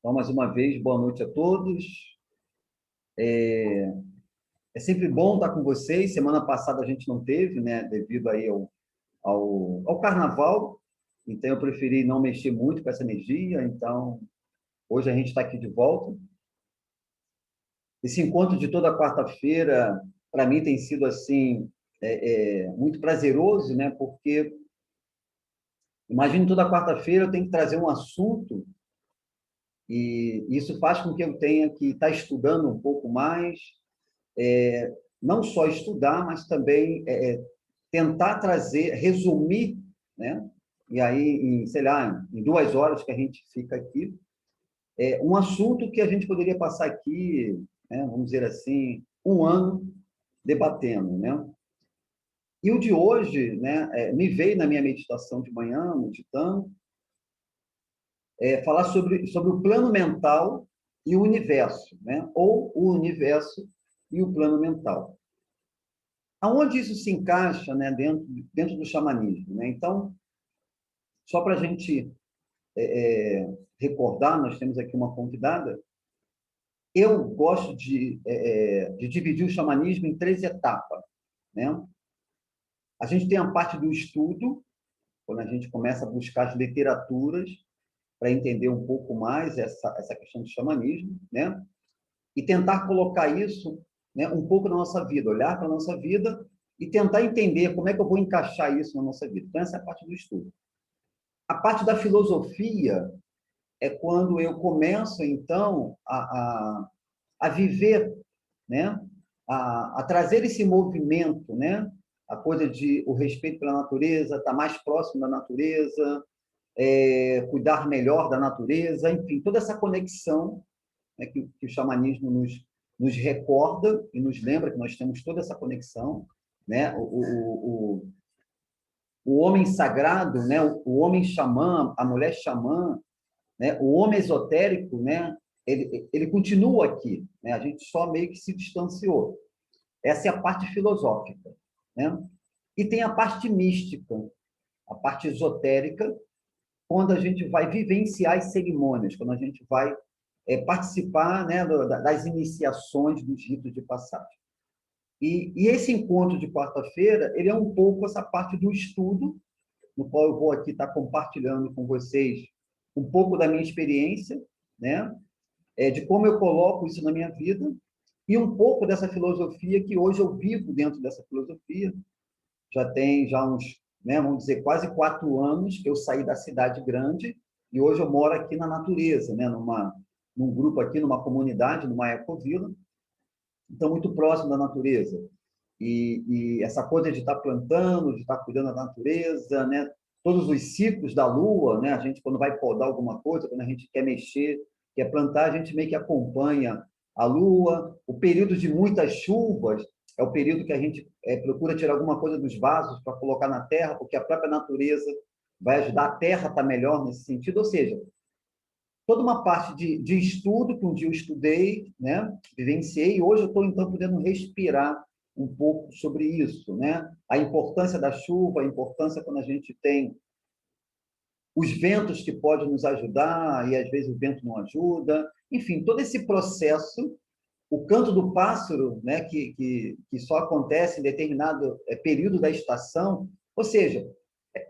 Então, mais uma vez, boa noite a todos. É sempre bom estar com vocês. Semana passada a gente não teve, né, devido aí ao carnaval. Então, eu preferi não mexer muito com essa energia. Então, hoje a gente está aqui de volta. Esse encontro de toda quarta-feira, para mim, tem sido assim muito prazeroso, né? Porque imagino toda quarta-feira eu tenho que trazer um assunto e isso faz com que eu tenha que estar estudando um pouco mais, não só estudar, mas também tentar trazer, resumir, né? E aí, sei lá, em 2 horas que a gente fica aqui, um assunto que a gente poderia passar aqui, né, vamos dizer assim, um ano debatendo, né? E o de hoje, né, me veio na minha meditação de manhã, meditando, falar sobre o plano mental e o universo, né? Ou o universo e o plano mental. Aonde isso se encaixa, né, dentro do xamanismo, né? Então, só para a gente recordar, nós temos aqui uma convidada. Eu gosto de dividir o xamanismo em 3 etapas, né? A gente tem a parte do estudo, quando a gente começa a buscar as literaturas para entender um pouco mais essa questão do xamanismo, né? E tentar colocar isso, né, um pouco na nossa vida, olhar para a nossa vida e tentar entender como é que eu vou encaixar isso na nossa vida. Então, essa é a parte do estudo. A parte da filosofia é quando eu começo, então, a viver, né? A trazer esse movimento, né? A coisa de o respeito pela natureza, estar mais próximo da natureza, cuidar melhor da natureza, enfim, toda essa conexão, né, que o xamanismo nos recorda e nos lembra que nós temos toda essa conexão, né? O homem sagrado, né? O homem xamã, a mulher xamã, né? O homem esotérico, né? Ele continua aqui, né? A gente só meio que se distanciou. Essa é a parte filosófica, né? E tem a parte mística, a parte esotérica, quando a gente vai vivenciar as cerimônias, quando a gente vai participar, né, das iniciações dos ritos de passagem. E esse encontro de quarta-feira, ele é um pouco essa parte do estudo, no qual eu vou aqui estar compartilhando com vocês um pouco da minha experiência, né, de como eu coloco isso na minha vida, e um pouco dessa filosofia que hoje eu vivo dentro dessa filosofia. Já tem uns, né, vamos dizer, quase 4 anos que eu saí da cidade grande e hoje eu moro aqui na natureza, né, num grupo aqui, numa comunidade, numa ecovila, então muito próximo da natureza. E essa coisa de estar plantando, de estar cuidando da natureza, né, todos os ciclos da lua, né, a gente quando vai podar alguma coisa, quando a gente quer mexer, quer plantar, a gente meio que acompanha a lua. O período de muitas chuvas é o período que a gente procura tirar alguma coisa dos vasos para colocar na terra, porque a própria natureza vai ajudar a terra a estar melhor nesse sentido. Ou seja, toda uma parte de estudo que um dia eu estudei, né, vivenciei, e hoje eu estou, então, podendo respirar um pouco sobre isso, né? A importância da chuva, a importância quando a gente tem os ventos que podem nos ajudar, e às vezes o vento não ajuda. Enfim, todo esse processo, o canto do pássaro, né, que só acontece em determinado período da estação, ou seja,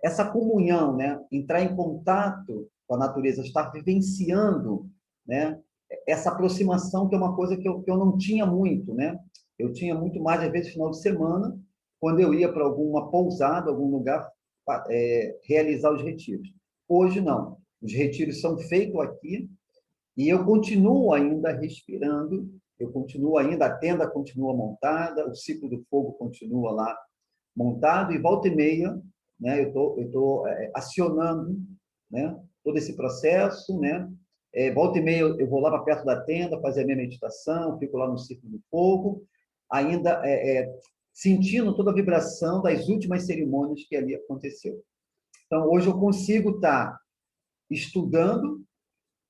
essa comunhão, né, entrar em contato com a natureza, estar vivenciando, né, essa aproximação, que é uma coisa que eu não tinha muito, né? Eu tinha muito mais, às vezes, final de semana, quando eu ia para alguma pousada, algum lugar, realizar os retiros. Hoje, não. Os retiros são feitos aqui e eu continuo ainda respirando, eu continuo ainda, a tenda continua montada, o ciclo do fogo continua lá montado, e volta e meia, né, eu tô acionando, né, todo esse processo, né? Volta e meia eu vou lá para perto da tenda fazer a minha meditação, fico lá no ciclo do fogo, ainda sentindo toda a vibração das últimas cerimônias que ali aconteceu. Então, hoje eu consigo estar estudando,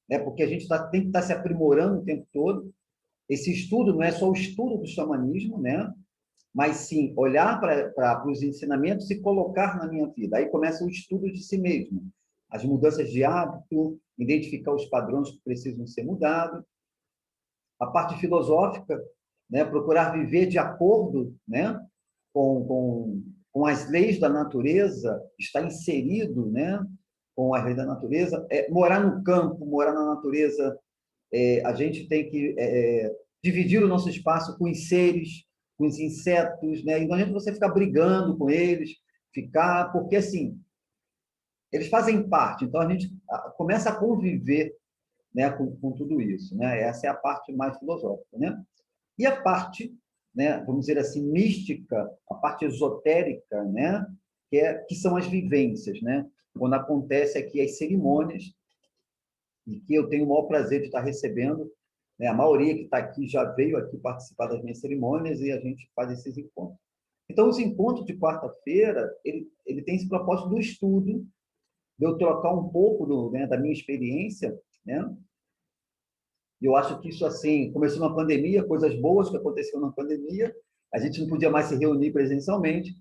né, porque a gente tem que estar se aprimorando o tempo todo. Esse estudo não é só o estudo do xamanismo, né? Mas sim olhar para os ensinamentos e colocar na minha vida. Aí começa o estudo de si mesmo. as mudanças de hábito, identificar os padrões que precisam ser mudados. A parte filosófica, né, procurar viver de acordo, né, com as leis da natureza, estar inserido, né, com as leis da natureza, morar no campo, morar na natureza, a gente tem que dividir o nosso espaço com os seres, com os insetos, né, e não adianta você ficar brigando com eles, porque assim, eles fazem parte, então a gente começa a conviver, né, com tudo isso, né? Essa é a parte mais filosófica, né? E a parte, né, vamos dizer assim, mística, a parte esotérica, né, que são as vivências, né? Quando acontece aqui as cerimônias, e que eu tenho o maior prazer de estar recebendo, né? A maioria que está aqui já veio aqui participar das minhas cerimônias e a gente faz esses encontros. Então, os encontros de quarta-feira, ele tem esse propósito do estudo, de eu trocar um pouco né, da minha experiência, né? E eu acho que isso, assim, começou na pandemia, coisas boas que aconteceram na pandemia, a gente não podia mais se reunir presencialmente,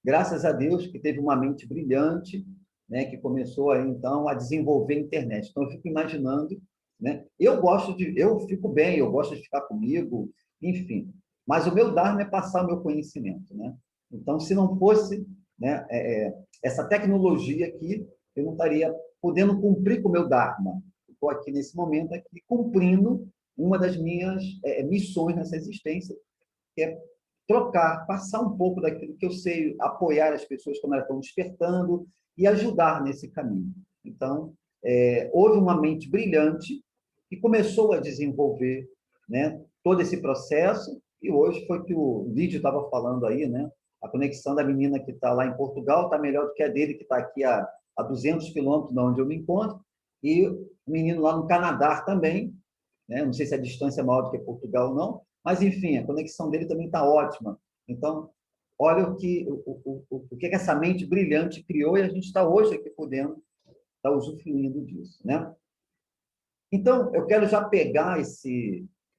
graças a Deus que teve uma mente brilhante, né, que começou aí, então, a desenvolver a internet. Então, eu fico imaginando, né, eu fico bem, eu gosto de ficar comigo, enfim, mas o meu dharma é passar o meu conhecimento, né? Então, se não fosse, né, essa tecnologia aqui, eu não estaria podendo cumprir com o meu dharma. Estou aqui nesse momento aqui cumprindo uma das minhas missões nessa existência, que é trocar, passar um pouco daquilo que eu sei, apoiar as pessoas quando elas estão despertando e ajudar nesse caminho. Então, houve uma mente brilhante que começou a desenvolver, né, todo esse processo, e hoje foi que o vídeo estava falando aí, né, a conexão da menina que está lá em Portugal está melhor do que a dele, que está aqui a 200 quilômetros de onde eu me encontro, e o menino lá no Canadá também, né? Não sei se a distância é maior do que Portugal ou não, mas, enfim, a conexão dele também está ótima. Então, olha o que essa mente brilhante criou e a gente está hoje aqui podendo estar usufruindo disso, né? Então, eu quero já pegar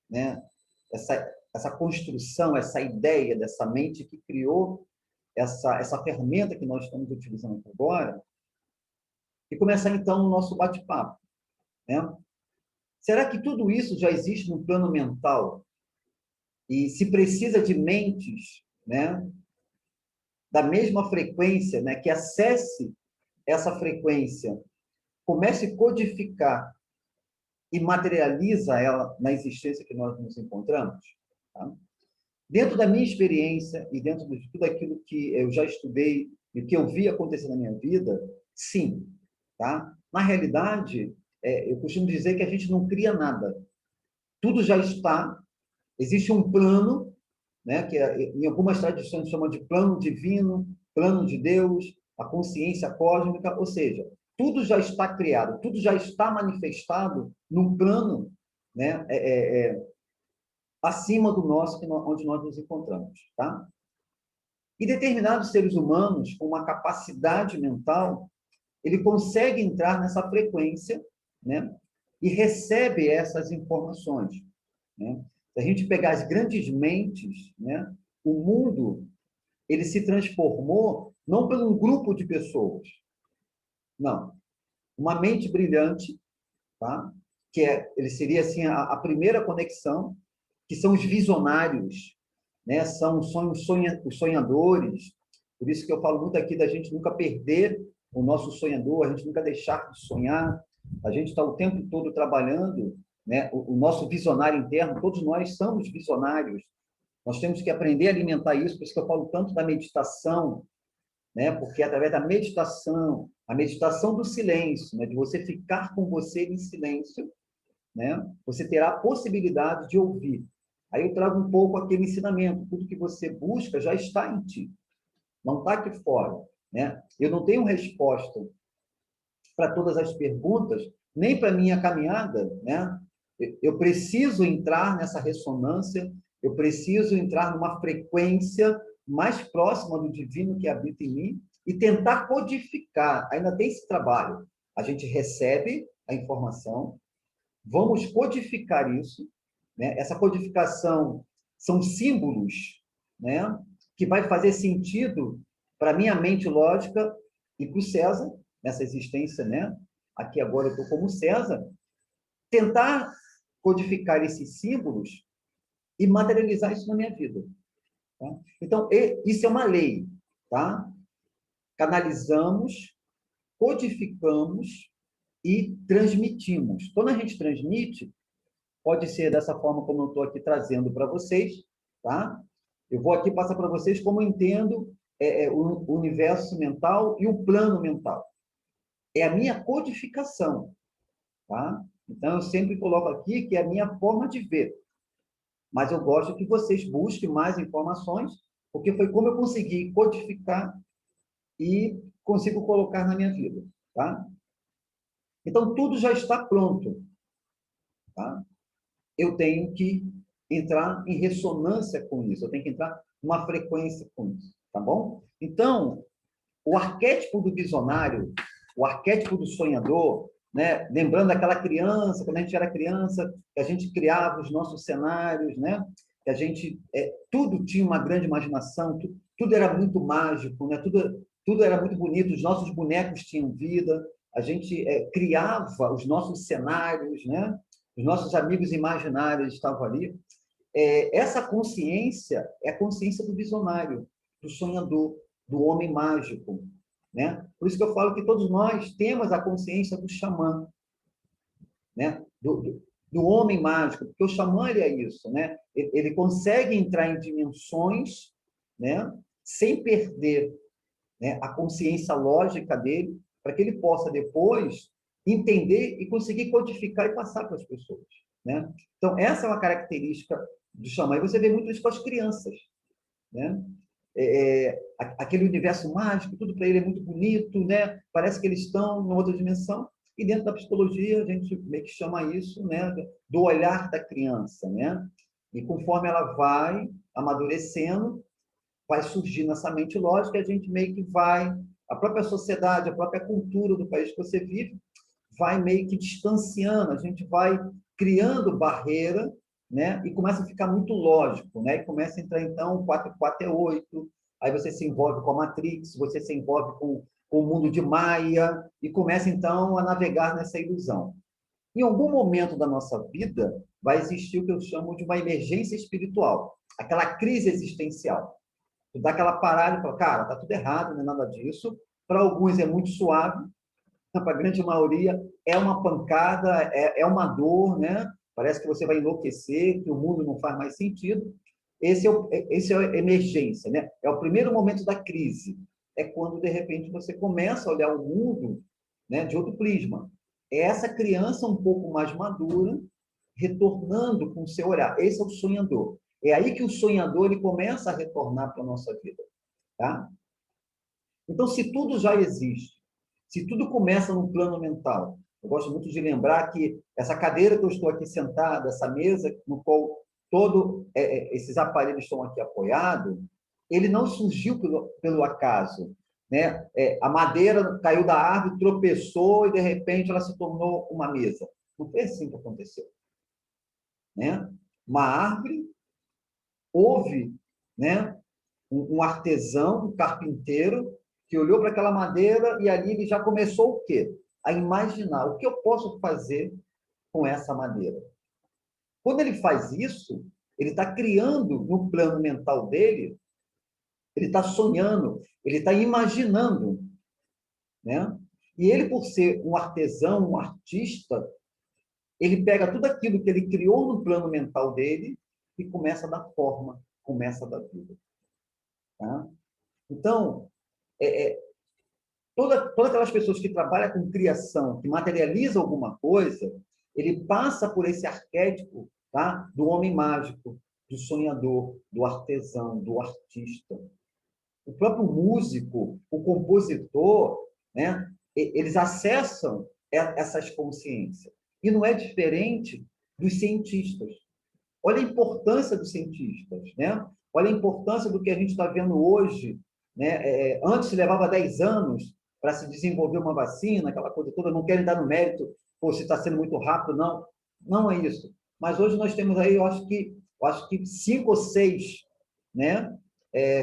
né, essa construção, essa ideia dessa mente que criou essa ferramenta que nós estamos utilizando agora e começar, então, o nosso bate-papo, né? Será que tudo isso já existe no plano mental? E se precisa de mentes, né, da mesma frequência, né, que acesse essa frequência, comece a codificar e materializa ela na existência que nós nos encontramos? Tá? Dentro da minha experiência e dentro de tudo aquilo que eu já estudei e que eu vi acontecer na minha vida, sim. Tá? Na realidade, eu costumo dizer que a gente não cria nada. Tudo já está. Existe um plano, né, que em algumas tradições chamam de plano divino, plano de Deus, a consciência cósmica, ou seja, tudo já está criado, tudo já está manifestado num plano, né, acima do nosso, onde nós nos encontramos. Tá? E determinados seres humanos, com uma capacidade mental, ele consegue entrar nessa frequência, né, e recebe essas informações. Né? Se a gente pegar as grandes mentes, né, o mundo ele se transformou não por um grupo de pessoas, não. Uma mente brilhante, tá? Que ele seria assim a primeira conexão, que são os visionários, né? São os sonhadores. Por isso que eu falo muito aqui da gente nunca perder o nosso sonhador, a gente nunca deixar de sonhar, a gente está o tempo todo trabalhando, né? O nosso visionário interno, todos nós somos visionários. Nós temos que aprender a alimentar isso, por isso que eu falo tanto da meditação, né? Porque através da meditação, a meditação do silêncio, né? De você ficar com você em silêncio, né? Você terá a possibilidade de ouvir. Aí eu trago um pouco aquele ensinamento, tudo que você busca já está em ti, não está aqui fora, né? Eu não tenho resposta para todas as perguntas, nem para minha caminhada, né? Eu preciso entrar nessa ressonância, eu preciso entrar numa frequência mais próxima do divino que habita em mim e tentar codificar. Ainda tem esse trabalho. A gente recebe a informação, vamos codificar isso, né? Essa codificação são símbolos, né? Que vai fazer sentido para a minha mente lógica e para o César, nessa existência, né? Aqui agora eu estou como César, tentar codificar esses símbolos e materializar isso na minha vida. Tá? Então, isso é uma lei, tá? Canalizamos, codificamos e transmitimos. Quando a gente transmite, pode ser dessa forma como eu estou aqui trazendo para vocês, tá? Eu vou aqui passar para vocês como eu entendo o universo mental e o plano mental. É a minha codificação, tá? Então, eu sempre coloco aqui que é a minha forma de ver. Mas eu gosto que vocês busquem mais informações, porque foi como eu consegui codificar e consigo colocar na minha vida, tá? Então, tudo já está pronto, tá? Eu tenho que entrar em ressonância com isso, eu tenho que entrar numa frequência com isso, tá bom? Então, o arquétipo do visionário, o arquétipo do sonhador, né? Lembrando daquela criança, quando a gente era criança, que a gente criava os nossos cenários, né? Que a gente tudo tinha uma grande imaginação, tudo era muito mágico, né? Tudo era muito bonito, os nossos bonecos tinham vida, a gente criava os nossos cenários, né? Os nossos amigos imaginários estavam ali. Essa consciência é a consciência do visionário, do sonhador, do homem mágico, né? Por isso que eu falo que todos nós temos a consciência do xamã, né? Do homem mágico, porque o xamã ele é isso, né? Ele consegue entrar em dimensões, né? Sem perder, né, a consciência lógica dele, para que ele possa depois entender e conseguir codificar e passar para as pessoas, né? Então, essa é uma característica do xamã. E você vê muito isso com as crianças, né? Aquele universo mágico, tudo para ele é muito bonito, né? Parece que eles estão em outra dimensão. E dentro da psicologia, a gente meio que chama isso, né, do olhar da criança, né? E conforme ela vai amadurecendo, vai surgir nessa mente lógica, a gente meio que vai, a própria sociedade, a própria cultura do país que você vive, vai meio que distanciando, a gente vai criando barreira, né? E começa a ficar muito lógico, né? E começa a entrar, então, 4 4 é 8, aí você se envolve com a Matrix, você se envolve com o mundo de Maia, e começa, então, a navegar nessa ilusão. Em algum momento da nossa vida, vai existir o que eu chamo de uma emergência espiritual, aquela crise existencial. Tu dá aquela parada e fala, cara, tá tudo errado, não é nada disso. Para alguns é muito suave, para a grande maioria é uma pancada, é uma dor, né? Parece que você vai enlouquecer, que o mundo não faz mais sentido. Esse é a emergência, né? É o primeiro momento da crise. É quando, de repente, você começa a olhar o mundo, né, de outro prisma. É essa criança um pouco mais madura, retornando com o seu olhar. Esse é o sonhador. É aí que o sonhador ele começa a retornar para a nossa vida. Tá? Então, se tudo já existe, se tudo começa no plano mental, eu gosto muito de lembrar que essa cadeira que eu estou aqui sentada, essa mesa no qual todos esses aparelhos estão aqui apoiados, ele não surgiu pelo acaso. Né? A madeira caiu da árvore, tropeçou e, de repente, ela se tornou uma mesa. Não foi assim que aconteceu. Né? Uma árvore, houve, né, um artesão, um carpinteiro, que olhou para aquela madeira e ali ele já começou o quê? A imaginar o que eu posso fazer com essa madeira. Quando ele faz isso, ele está criando no plano mental dele, ele está sonhando, ele está imaginando, né? E ele, por ser um artesão, um artista, ele pega tudo aquilo que ele criou no plano mental dele e começa a dar forma, começa a dar vida. Tá? Então, todas aquelas pessoas que trabalham com criação, que materializam alguma coisa, ele passa por esse arquétipo, tá? Do homem mágico, do sonhador, do artesão, do artista. O próprio músico, o compositor, né? Eles acessam essas consciências. E não é diferente dos cientistas. Olha a importância dos cientistas, né? Olha a importância do que a gente está vendo hoje, né? Antes levava 10 anos para se desenvolver uma vacina, aquela coisa toda, não querem dar no mérito, pô, se está sendo muito rápido, não. Não é isso. Mas hoje nós temos aí, eu acho que 5 ou 6, né?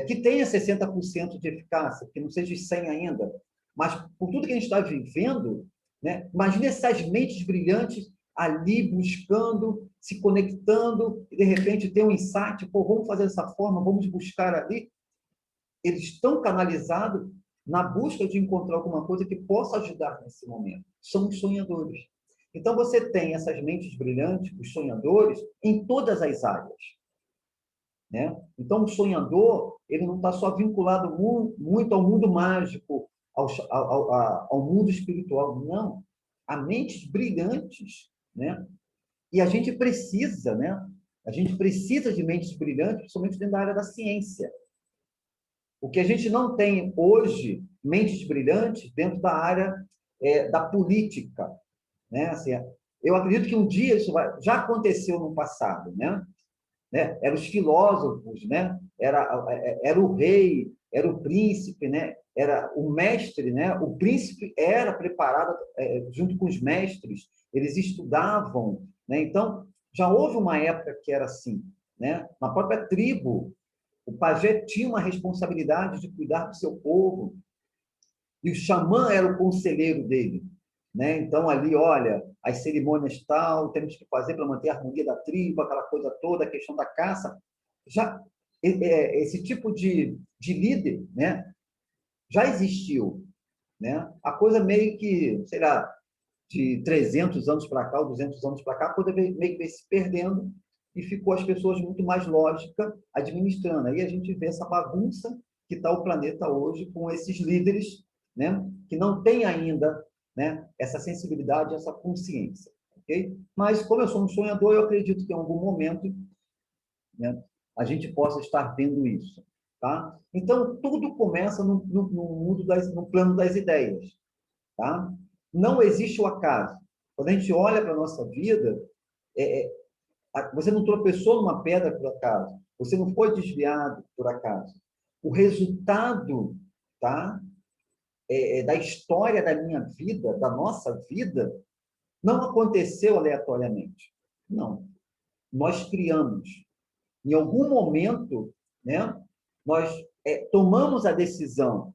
Que tenha 60% de eficácia, que não seja 100 ainda, Mas por tudo que a gente está vivendo, né? Imagine essas mentes brilhantes ali buscando, se conectando, e de repente tem um insight, pô, vamos fazer dessa forma, vamos buscar ali. Eles estão canalizados na busca de encontrar alguma coisa que possa ajudar nesse momento. São os sonhadores. Então, você tem essas mentes brilhantes, os sonhadores, em todas as áreas. Né? Então, o sonhador, ele não está só vinculado muito ao mundo mágico, ao mundo espiritual. Não. Há mentes brilhantes, né? E a gente precisa, né? A gente precisa de mentes brilhantes, principalmente dentro da área da ciência. O que a gente não tem hoje, mentes brilhantes, dentro da área da política. Né? Assim, eu acredito que um dia isso já aconteceu no passado, né? Eram os filósofos, né? Era o rei, era o príncipe, né? Era o mestre, né? O príncipe era preparado junto com os mestres, eles estudavam, né? Então, já houve uma época que era assim, né? Na própria tribo, o pajé tinha uma responsabilidade de cuidar do seu povo, e o xamã era o conselheiro dele. Né? Então, ali, olha, as cerimônias tal, temos que fazer para manter a harmonia da tribo, aquela coisa toda, a questão da caça. Já, esse tipo de líder, né, já existiu. Né? A coisa meio que, sei lá, de 300 anos para cá, ou 200 anos para cá, a coisa meio que veio se perdendo e ficou as pessoas muito mais lógica administrando. Aí a gente vê essa bagunça que está o planeta hoje com esses líderes, né, que não têm ainda, né, essa sensibilidade, essa consciência. Okay? Mas, como eu sou um sonhador, eu acredito que em algum momento, né, a gente possa estar vendo isso. Tá? Então, tudo começa no mundo no plano das ideias. Tá? Não existe o acaso. Quando a gente olha para a nossa vida, você não tropeçou numa pedra por acaso. Você não foi desviado por acaso. O resultado, tá, da história da minha vida, da nossa vida, não aconteceu aleatoriamente. Não. Nós criamos. Em algum momento, né, nós tomamos a decisão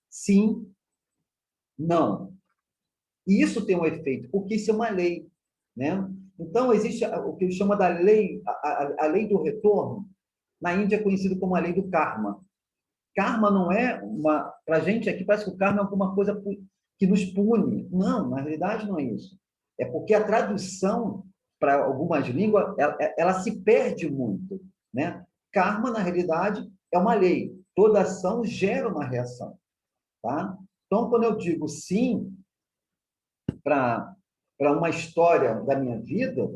sim, não. E isso tem um efeito, porque isso é uma lei. Né? Então, existe o que ele chama da lei, a lei do retorno. Na Índia é conhecido como a lei do karma. Karma não é uma... Para a gente aqui, parece que o karma é alguma coisa que nos pune. Não, na realidade não é isso. É porque a tradução para algumas línguas, ela se perde muito. Né? Karma, na realidade, é uma lei. Toda ação gera uma reação. Tá? Então, quando eu digo sim para uma história da minha vida,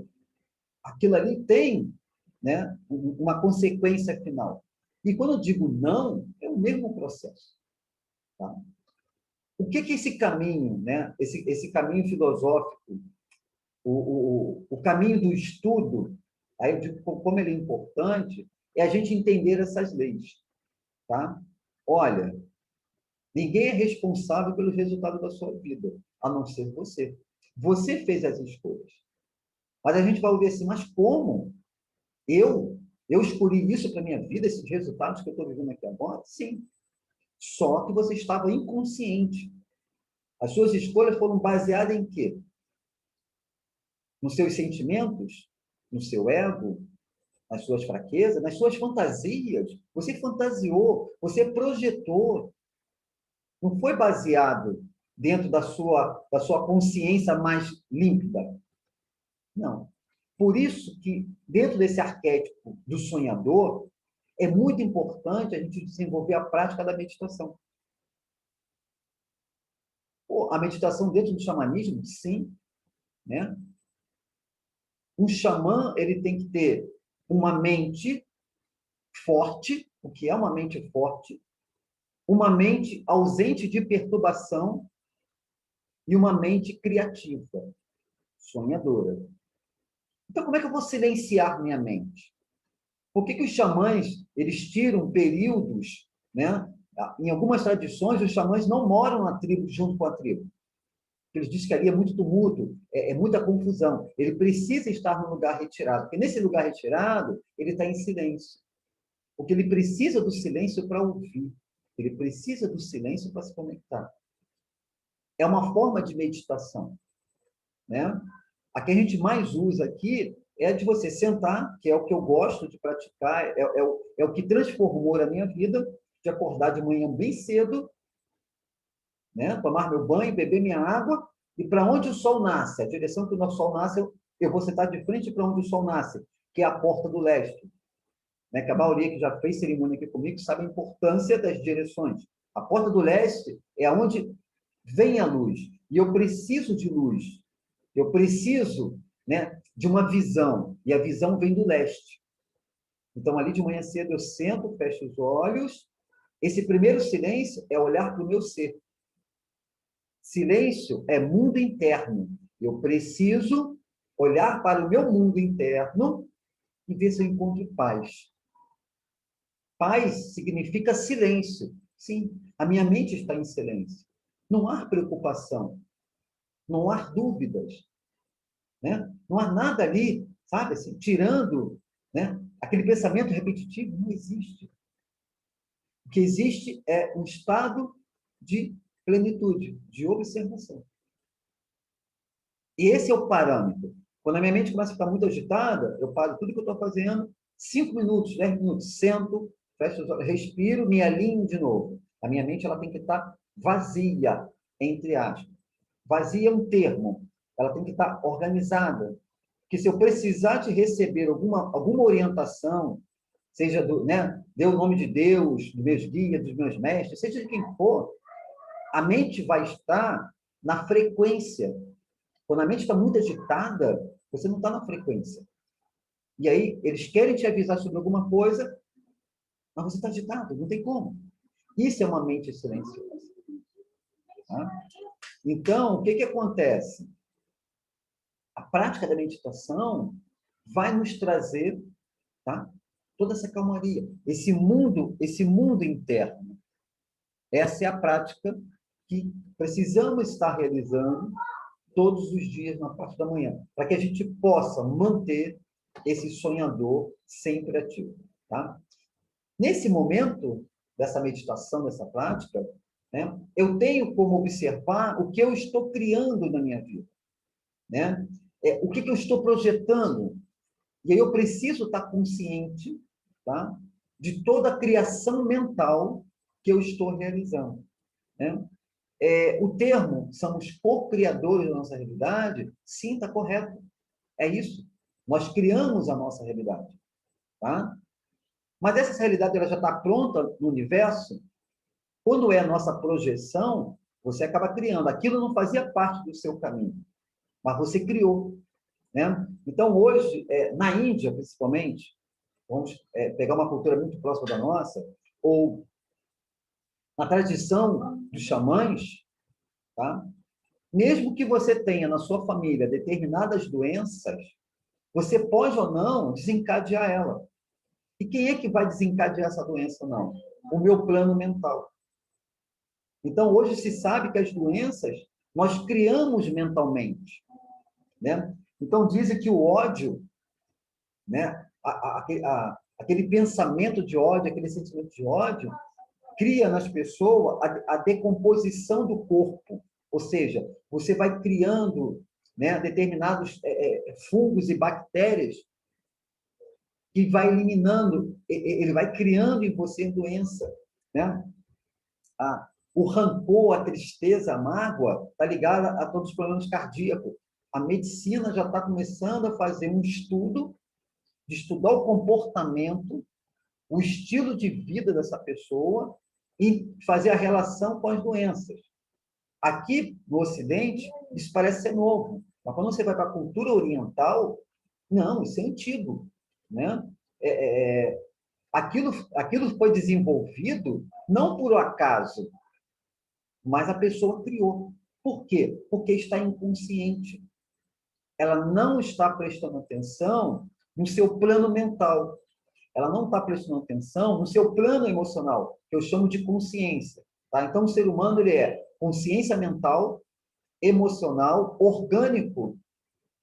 aquilo ali tem, né, uma consequência final. E quando eu digo não, é o mesmo processo. Tá? O que é esse caminho, né? Esse caminho filosófico, o caminho do estudo, aí eu digo como ele é importante, é a gente entender essas leis. Tá? Olha, ninguém é responsável pelo resultado da sua vida, a não ser você. Você fez as escolhas. Mas a gente vai ouvir assim, mas como? Eu escolhi isso para a minha vida, esses resultados que eu estou vivendo aqui agora? Sim. Só que você estava inconsciente. As suas escolhas foram baseadas em quê? Nos seus sentimentos? No seu ego? Nas suas fraquezas? Nas suas fantasias? Você fantasiou, você projetou. Não foi baseado dentro da sua consciência mais límpida. Não. Por isso que, dentro desse arquétipo do sonhador, é muito importante a gente desenvolver a prática da meditação. A meditação dentro do xamanismo, sim. Né? Um xamã, ele tem que ter uma mente forte, o que é uma mente forte, uma mente ausente de perturbação e uma mente criativa, sonhadora. Então, como é que eu vou silenciar minha mente? Por que os xamãs, eles tiram períodos, né? Em algumas tradições, os xamãs não moram na tribo junto com a tribo. Eles dizem que ali é muito tumulto, é muita confusão. Ele precisa estar num lugar retirado, porque nesse lugar retirado, ele está em silêncio. Porque ele precisa do silêncio para ouvir. Ele precisa do silêncio para se conectar. é uma forma de meditação, né? A que a gente mais usa aqui é de você sentar, que é o que eu gosto de praticar, é o que transformou a minha vida, de acordar de manhã bem cedo, né? Tomar meu banho, beber minha água, e para onde o sol nasce, a direção que o nosso sol nasce, eu vou sentar de frente para onde o sol nasce, que é a porta do leste. Né? Que a maioria que já fez cerimônia aqui comigo sabe a importância das direções. A porta do leste é onde vem a luz. E eu preciso de luz. Eu preciso, né, de uma visão. E a visão vem do leste. Então, ali de manhã cedo, eu sento, fecho os olhos. Esse primeiro silêncio é olhar para o meu ser. Silêncio é mundo interno. Eu preciso olhar para o meu mundo interno e ver se eu encontro paz. Paz significa silêncio. Sim, a minha mente está em silêncio. Não há preocupação. Não há dúvidas. Né? Não há nada ali, sabe, assim, tirando, né, aquele pensamento repetitivo. Não existe. O que existe é um estado de plenitude, de observação. E esse é o parâmetro. Quando a minha mente começa a ficar muito agitada, eu paro tudo que eu estou fazendo, 5 minutos, 10 minutos, sento, fecho os olhos, respiro, me alinho de novo. A minha mente ela tem que estar vazia, entre aspas. Vazia é um termo. Ela tem que estar organizada. Porque se eu precisar de receber alguma orientação, seja do, né, dê o nome de Deus, dos meus guias, dos meus mestres, seja de quem for, a mente vai estar na frequência. Quando a mente está muito agitada, você não está na frequência. E aí, eles querem te avisar sobre alguma coisa, mas você está agitado, não tem como. Isso é uma mente silenciosa. Tá? Então, o que, que acontece? A prática da meditação vai nos trazer, tá, toda essa calmaria, esse mundo interno. Essa é a prática que precisamos estar realizando todos os dias na parte da manhã, para que a gente possa manter esse sonhador sempre ativo. Tá? Nesse momento dessa meditação, dessa prática, né, eu tenho como observar o que eu estou criando na minha vida. Né? O que eu estou projetando. E aí eu preciso estar consciente, tá, de toda a criação mental que eu estou realizando. Né? O termo somos co-criadores da nossa realidade, sim, está correto. É isso. Nós criamos a nossa realidade. Tá? Mas essa realidade ela já está pronta no universo. Quando é a nossa projeção, você acaba criando. Aquilo não fazia parte do seu caminho, mas você criou. Né? Então, hoje, na Índia, principalmente, vamos pegar uma cultura muito próxima da nossa, ou na tradição dos xamãs, tá? Mesmo que você tenha na sua família determinadas doenças, você pode ou não desencadear ela. E quem é que vai desencadear essa doença ou não? O meu plano mental. Então, hoje se sabe que as doenças nós criamos mentalmente. Né? Então, dizem que o ódio, né? Aquele pensamento de ódio, aquele sentimento de ódio, cria nas pessoas a decomposição do corpo. Ou seja, você vai criando, né, determinados fungos e bactérias que vai eliminando, ele vai criando em você doença. Né? O rancor, a tristeza, a mágoa está ligada a todos os problemas cardíacos. A medicina já está começando a fazer um estudo, de estudar o comportamento, o estilo de vida dessa pessoa e fazer a relação com as doenças. Aqui, no Ocidente, isso parece ser novo. Mas quando você vai para a cultura oriental, não, isso é antigo. Né? Aquilo foi desenvolvido não por acaso, mas a pessoa criou. Por quê? Porque está inconsciente. Ela não está prestando atenção no seu plano mental. Ela não está prestando atenção no seu plano emocional, que eu chamo de consciência. Tá? Então, o ser humano ele é consciência mental, emocional, orgânico,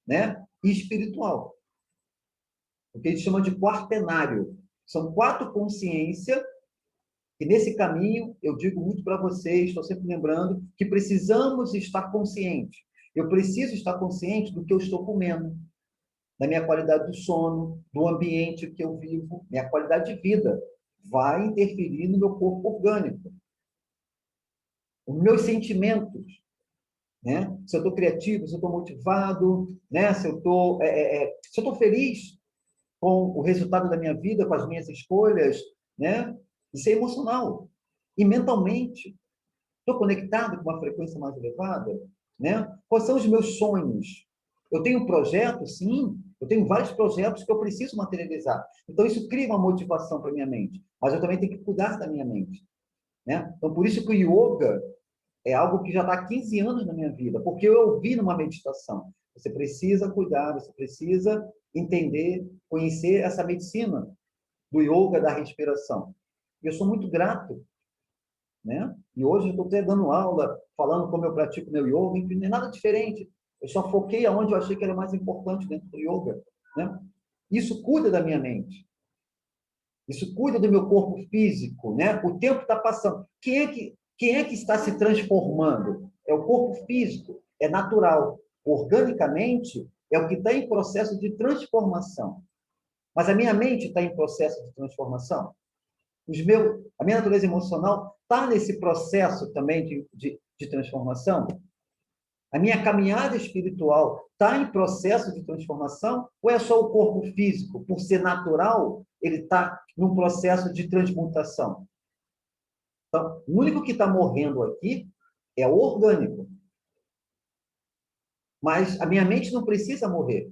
né? E espiritual. O que eles chamam de quaternário. São 4 consciências E nesse caminho, eu digo muito para vocês, estou sempre lembrando, que precisamos estar conscientes. Eu preciso estar consciente do que eu estou comendo, da minha qualidade do sono, do ambiente que eu vivo, minha qualidade de vida. Vai interferir no meu corpo orgânico. Os meus sentimentos, né? Se eu estou criativo, se eu estou motivado, né? Se eu estou feliz com o resultado da minha vida, com as minhas escolhas, né? Isso é emocional. E mentalmente, estou conectado com uma frequência mais elevada, né? Quais são os meus sonhos? Eu tenho um projeto, sim, eu tenho vários projetos que eu preciso materializar. Então, isso cria uma motivação para a minha mente. Mas eu também tenho que cuidar da minha mente, né? Então, por isso que o yoga é algo que já está há 15 anos na minha vida, porque eu ouvi numa meditação. Você precisa cuidar, você precisa entender, conhecer essa medicina do yoga, da respiração. E eu sou muito grato, né? E hoje eu estou até dando aula, falando como eu pratico meu yoga, enfim, não é nada diferente. Eu só foquei aonde eu achei que era mais importante dentro do yoga, né? Isso cuida da minha mente. Isso cuida do meu corpo físico, né? O tempo está passando. Quem é que está se transformando? É o corpo físico, é natural. Organicamente, é o que está em processo de transformação. Mas a minha mente está em processo de transformação. A minha natureza emocional está nesse processo também de transformação. A minha caminhada espiritual está em processo de transformação ou é só o corpo físico, por ser natural, ele está num processo de transmutação? Então, o único que está morrendo aqui é o orgânico. Mas a minha mente não precisa morrer.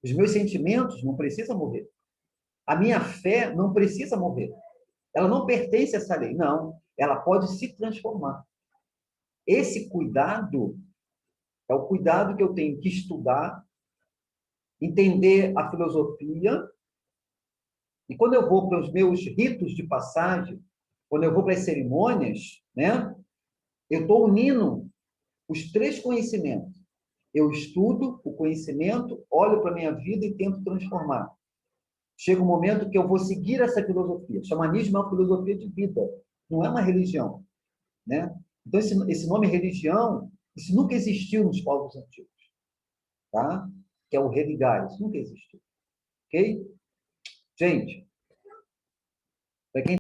Os meus sentimentos não precisam morrer. A minha fé não precisa morrer. Ela não pertence a essa lei. Não. Ela pode se transformar. Esse cuidado é o cuidado que eu tenho que estudar, entender a filosofia. E quando eu vou para os meus ritos de passagem, quando eu vou para as cerimônias, né, eu estou unindo os três conhecimentos. Eu estudo o conhecimento, olho para a minha vida e tento transformar. Chega um momento que eu vou seguir essa filosofia. O xamanismo é uma filosofia de vida, não é uma religião, né? Então, esse nome religião, isso nunca existiu nos povos antigos, tá? Que é o religar, isso nunca existiu, ok? Gente, para quem